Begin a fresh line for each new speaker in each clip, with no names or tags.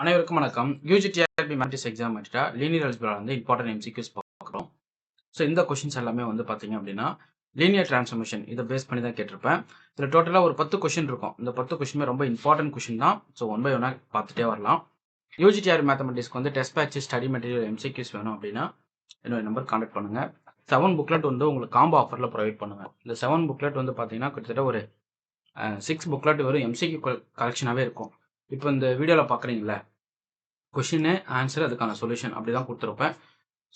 அனைவருக்கும் வணக்கம். UGTRB matrix exam வச்சுட்டா லீனியர் அல்ஜிப்ரா வந்து இம்பார்ட்டன்ட் எம்சிக்யூஸ் பார்க்குறோம். ஸோ இந்த கொஷின்ஸ் எல்லாமே வந்து பார்த்தீங்க அப்படின்னா லீனியர் டிரான்ஸ்ஃபர்மேஷன் இதை பேஸ் பண்ணி தான் கேட்டிருப்பேன். இதில் டோட்டலாக ஒரு 10 கொஷின் இருக்கும். இந்த 10 கொஷினுமே ரொம்ப இம்பார்ட்டன்ட் கொஷின் தான். ஸோ ஒன் பை ஒன்னாக பார்த்துட்டே வரலாம். யூஜிடிஆர்பி மேத்தமெட்டிக்ஸ்க்கு வந்து test batch study material MCQs வேணும் அப்படின்னா என்னோட நம்பர் கான்டாக்ட் பண்ணுங்கள். 7 புக்லெட் வந்து உங்களுக்கு காம்போ ஆஃபரில் ப்ரொவைட் பண்ணுவேன். இந்த 7 புக்லெட் வந்து பார்த்தீங்கன்னா கிட்டத்தட்ட ஒரு 6 புக்லெட் வெறும் எம்சிக்யூ கலெக்ஷனாகவே இருக்கும். இப்போ இந்த வீடியோவில் பார்க்குறீங்களா, கொஷின் ஆன்சர் அதுக்கான சொல்யூஷன் அப்படி தான் கொடுத்துருப்பேன்.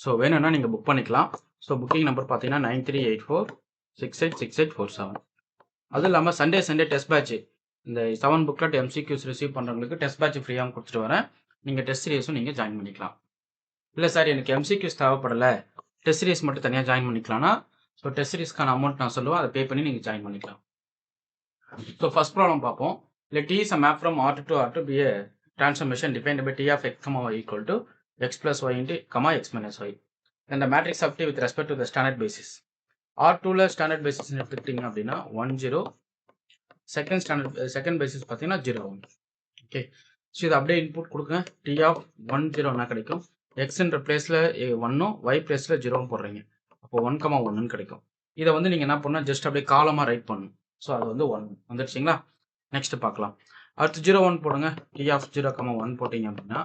ஸோ வேணும்னா நீங்கள் புக் பண்ணிக்கலாம். ஸோ புக்கிங் நம்பர் பார்த்தீங்கன்னா 9384686847. அதுவும் இல்லாமல் சண்டே டெஸ்ட் பேட்ச் இந்த 7 புக்லெட் எம்சிக்யூஸ் ரிசீவ் பண்ணுறவங்களுக்கு டெஸ்ட் பேட்ச் ஃப்ரீயாக கொடுத்துட்டு வரேன். நீங்கள் டெஸ்ட் சீரியஸும் நீங்கள் ஜாயின் பண்ணிக்கலாம். இல்லை சார் எனக்கு எம்சிக்யூஸ் தேவைப்படலை, டெஸ்ட் சீரியஸ் மட்டும் தனியாக ஜாயின் பண்ணிக்கலாம்னா ஸோ டெஸ்ட் சீரியஸ்க்கான அமௌண்ட் நான் சொல்லுவேன், அதை பே பண்ணி நீங்கள் ஜாயின் பண்ணிக்கலாம். ஸோ ஃபர்ஸ்ட் ப்ராப்ளம் பார்ப்போம். Let T is a map from R2 to R2 be a transformation defined by T of x, y equal to x plus y into x minus y. Then the matrix of T with respect to the standard basis. R2 standard basis எடுத்துக்கிட்டீங்க அப்படின்னா 1 0, second basis பார்த்தீங்கன்னா 0 1. Okay, so இது அப்படியே input கொடுங்க. T of 1 0 கிடைக்கும். எக்ஸ்ன்ற பிளேஸில் 1 y பிளேஸில் 0 போடுறீங்க, அப்போ 1 1 கிடைக்கும். இதை வந்து நீங்கள் என்ன பண்ணால் ஜஸ்ட் அப்படியே காலமாக ரைட் பண்ணணும். ஸோ அது வந்து 1 வந்துடுச்சிங்களா. நெக்ஸ்ட் பார்க்கலாம். அடுத்து 0 1 போடுங்க. T of 0 1 போட்டிங்க அப்படின்னா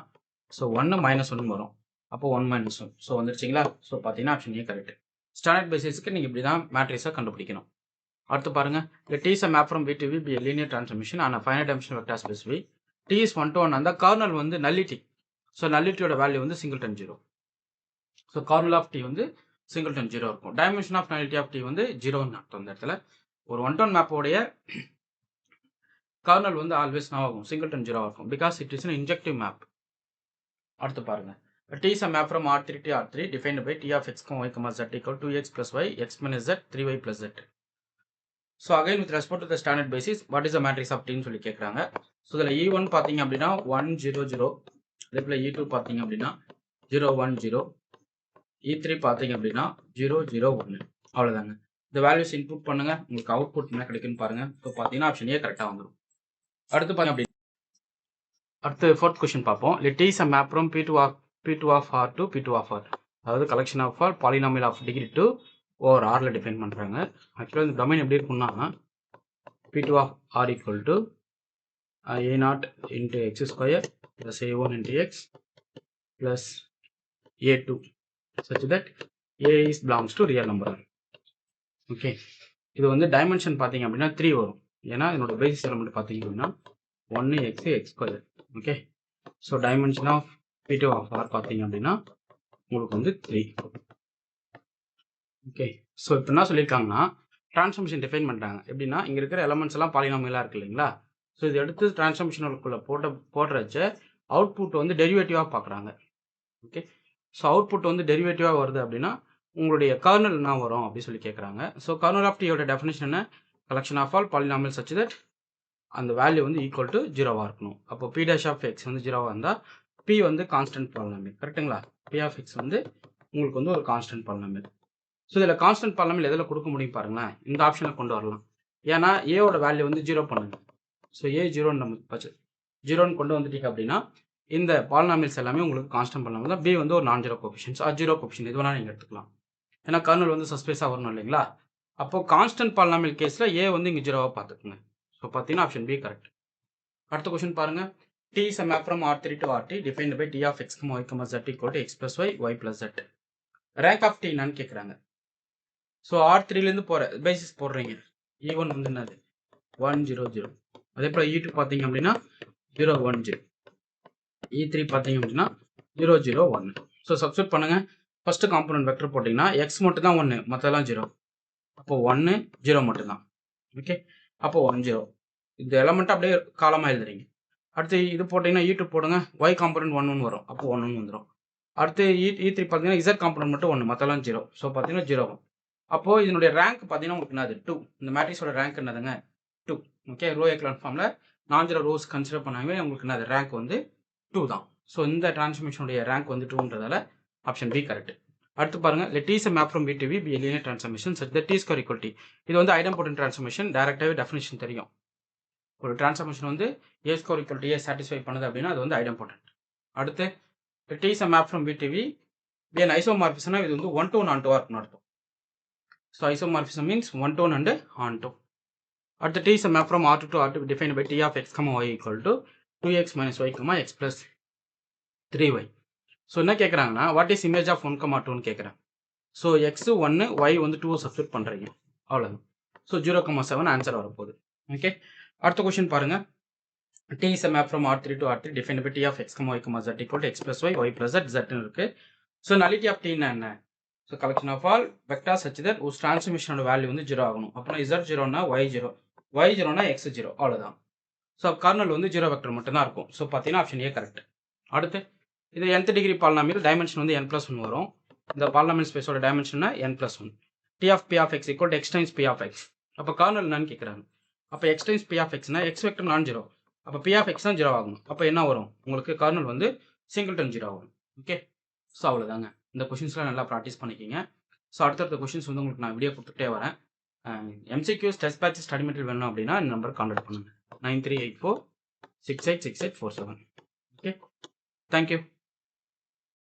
ஸோ 1 -1 வரும், அப்போ 1 -1 ஸோ வந்துடுச்சிங்களா. ஸோ பார்த்தீங்கன்னா ஆப்ஷன் ஏ கரெக்ட். ஸ்டாண்டர்ட் பேசிஸ்க்கு நீங்கள் இப்படி தான் மேட்ரிக்ஸை கண்டுபிடிக்கணும். அடுத்து பாருங்க, Let T is a map from V to V be a linear transformation on a finite dimensional vector space V. T is 1 to 1 அந்த கார்னல் வந்து நல்லிட்டி. ஸோ நல்லிட்டியோட வேல்யூ வந்து singleton 0. So kernel of T வந்து singleton 0 இருக்கும். Dimension of nullity of T வந்து 0ன்னு அர்த்தம். இந்த இடத்துல ஒரு 1 to 1 மேப்போடைய கர்னல் வந்து ஆல்வேஸ் ஆகும் சிங்கிள்டன் 0 இருக்கும், because it is an injective map. அடுத்து பாருங்க, T is a map from R3 to R3 defined by T of x, y, z equal to 2x plus y, x minus z, 3y plus z. So again with respect to the standard basis, what is the matrix of T ன்னு சொல்லி கேட்குறாங்க. So இதில் E1 பார்த்தீங்க அப்படின்னா 1 0 0, அதே போல் E2 பார்த்தீங்க அப்படின்னா 0 1 0, E3 பார்த்தீங்க அப்படின்னா 0 0 1. அவ்வளோதாங்க. இந்த வேல்யூஸ் இன்புட் பண்ணுங்க, உங்களுக்கு அவுட்புட் என்ன கிடைக்குன்னு பாருங்க. ஸோ பார்த்தீங்கன்னா ஆப்ஷன் ஏ கரெக்டாக வந்துடும். அடுத்து பாருங்க அப்படி அடுத்து ஃபோர்த் கொஸ்டின் பார்ப்போம். Let T is a map from P2 of R to P2 of R. அதாவது collection of R polynomial of degree 2 over ஆரில் டிஃபைன் பண்ணுறாங்க. ஆக்சுவலாக இந்த டொமைன் எப்படி இருக்குன்னா P2 of R equal to A0 into x square plus A1 into x plus A2 such that A is belongs to real number. Okay, இது வந்து dimension பார்த்தீங்க அப்படின்னா 3 வரும். ஏன்னா என்னோட பேசிஸ் எலிமெண்ட் பார்த்தீங்க அப்படின்னா 1x square. Okay, so dimension of P2 of R பார்த்தீங்க அப்படின்னா உங்களுக்கு வந்து 3. ஓகே, ஸோ இப்போ என்ன சொல்லியிருக்காங்கன்னா டிரான்ஸ்ஃபர்மேஷன் டிஃபைன் பண்ணுறாங்க. எப்படின்னா இங்கே இருக்கிற எலமெண்ட்ஸ் எல்லாம் பாலினாமியலாக இருக்கு இல்லைங்களா. ஸோ இது எடுத்து டிரான்ஸ்ஃபர்மேஷனுக்குள்ளே போடுறச்ச அவுட்புட் வந்து டெரிவேட்டிவாக பார்க்குறாங்க. ஓகே, ஸோ அவுட்புட் வந்து டெரிவேட்டிவாக வருது அப்படின்னா உங்களுடைய கர்னல் என்ன வரும் அப்படின்னு சொல்லி கேட்குறாங்க. ஸோ கர்னல் ஆஃப் Tயோட டெஃபினேஷன் என்ன, collection of all polynomial such that அந்த வேல்யூ வந்து ஈக்குவல் டு 0வாக இருக்கணும். அப்போ P dash of x வந்து 0வாக இருந்தால் P வந்து கான்ஸ்டன்ட் பாலினாமியல். கரெக்டுங்களா. P of x வந்து உங்களுக்கு வந்து ஒரு கான்ஸ்டன்ட் பாலினாமியல். ஸோ இதில் கான்ஸ்டன்ட் பாலினாமியல் எதில் கொடுக்க முடியும் பாருங்களேன், இந்த ஆப்ஷனை கொண்டு வரலாம். ஏன்னா ஏவோட வேல்யூ வந்து 0 பண்ணுங்க. ஸோ ஏ 0ன்னு நம்ம வச்சு 0ன்னு கொண்டு வந்துட்டீங்க அப்படின்னா இந்த பாலினாமியல்ஸ் எல்லாமே உங்களுக்கு கான்ஸ்டன்ட் பாலினாமியல் தான். B வந்து ஒரு நான் ஜீரோ கோஎஃபிஷியன்ட்ஸ், 0 கோஎஃபிஷியன்ட் இது வேணால் நீங்கள் எடுத்துக்கலாம். ஏன்னா கர்னல் வந்து சஸ்பேஸாக வரணும் இல்லைங்களா. அப்போ கான்ஸ்டன்ட் பாலினாமியல் கேஸில் ஏ வந்து இங்கே 0வாக பார்த்துக்குங்க. ஸோ பார்த்தீங்கன்னா ஆப்ஷன் பி கரெக்ட். அடுத்த கொஸ்டின் பாருங்க, T is a map from R3 to RT defined by T of x, y, z equal to x plus y, y plus z. Rank of T என்னன்னு கேட்குறாங்க. So R3லேருந்து போகிற basis போடுறீங்க. E1 வந்து என்னது 1 0 0, அதே போல் E2 பார்த்தீங்க அப்படின்னா 0 1 0, E3 பார்த்தீங்க அப்படின்னா 0 0 1. ஸோ சப்ஸ்டியூட் பண்ணுங்க. ஃபர்ஸ்ட் காம்பனன்ட் வெக்டர் போட்டிங்கன்னா எக்ஸ் மட்டும் தான் 1, மற்றெல்லாம் 0. அப்போ 1 0 மட்டும்தான். ஓகே, அப்போ 1 0 இந்த எலமெண்ட் அப்படியே காலமாக எழுதுறீங்க. அடுத்து இது போட்டிங்கன்னா E2 போடுங்க, y காம்பனன்ட் 1 1 வரும், அப்போ 1 1 வந்துடும். அடுத்து E3 பார்த்தீங்கன்னா z காம்பனன்ட் மட்டும் 1, மற்றெல்லாம் 0. ஸோ பார்த்தீங்கன்னா 0. அப்போது இதனுடைய ரேங்க் பார்த்தீங்கன்னா உங்களுக்கு என்னது 2. இந்த மேட்ரிக்ஸோட ரேங்க் என்னதுங்க 2. ஓகே, ரோ எக்லான் ஃபார்மில் நான் ஜீரோ ரோஸ் கன்சிடர் பண்ணாமே உங்களுக்கு என்னது ரேங்க் வந்து 2 தான். ஸோ இந்த டிரான்ஸ்ஃபர்மேஷனுடைய ரேங்க் வந்து 2ன்றதால ஆப்ஷன் பி கரெக்ட். அடுத்து பாருங்க, Let T is a map from B to V be a linear transformation such that T square equal T. இது வந்து ஐடெம்போடன்ட் டிரான்ஸ்ஃபர்மேஷன், டைரக்டாகவே டெஃபினிஷன் தெரியும். ஒரு டிரான்ஸ்ஃபார்மேஷன் வந்து A square equal to A satisfy பண்ணுது அப்படின்னா அது வந்து ஐடெம்பார்ட்டன்ட். அடுத்து T is a map from பிடிவி தென் ஐசோமார்பிசம்னா இது வந்து 1 to 1 onto இருக்குன்னு அர்த்தம். So isomorphism means 1 to 1 and onto. அடுத்து T is a map from R2 to R2 defined by T of x comma y equal to 2x minus y comma x plus 3y. So என்ன கேட்குறாங்கன்னா what is image of 1 comma 2ன்னு கேட்குறேன். So X 1 Y வந்து 2 substitute பண்ணுறீங்க அவ்வளோதான். So 0,7 answer வரப்போகுது. Okay, அடுத்த question பாருங்க. T is a map from R3 to R3 defined by T of x, y, z equal to x plus y, y plus z, z இருக்கு. So nullity of T என்ன? So collection of all vectors such that whose transformation value வந்து 0 ஆகணும். அப்போனா z 0னா y 0, y 0னா x 0 அவ்வளோதான். So kernel வந்து 0 vector மட்டும்தான் இருக்கும். So பார்த்தீங்கன்னா ஆப்ஷன் ஏ கரெக்ட். அடுத்து இது nth டிகிரி பாலினாமியல் டைமென்ஷன் வந்து n+1 வரும். இந்த polynomial ஸ்பேஸோட டைமென்ஷன்னா n+1. T of p of x equal to x times p of x. அப்போ கர்னல் என்னன்னு கேட்குறாங்க. அப்போ x times p of xனா x vector நான் 0. அப்போ p of x தான் 0 ஆகணும். அப்போ என்ன வரும் உங்களுக்கு கர்னல் வந்து சிங்கிள்டன் 0 ஆகும். ஓகே, ஸோ அவ்வளோதாங்க. இந்த கொஷின்ஸ்லாம் நல்லா ப்ராக்டிஸ் பண்ணிக்கிங்க. ஸோ அடுத்தடுத்த கொஷின்ஸ் வந்து உங்களுக்கு நான் வீடியோ கொடுத்துட்டே வரேன். MCQs test batch study material வேணும் அப்படின்னா இந்த நம்பர் கான்டாக்ட் பண்ணுங்கள். 9384686847. Okay, thank you.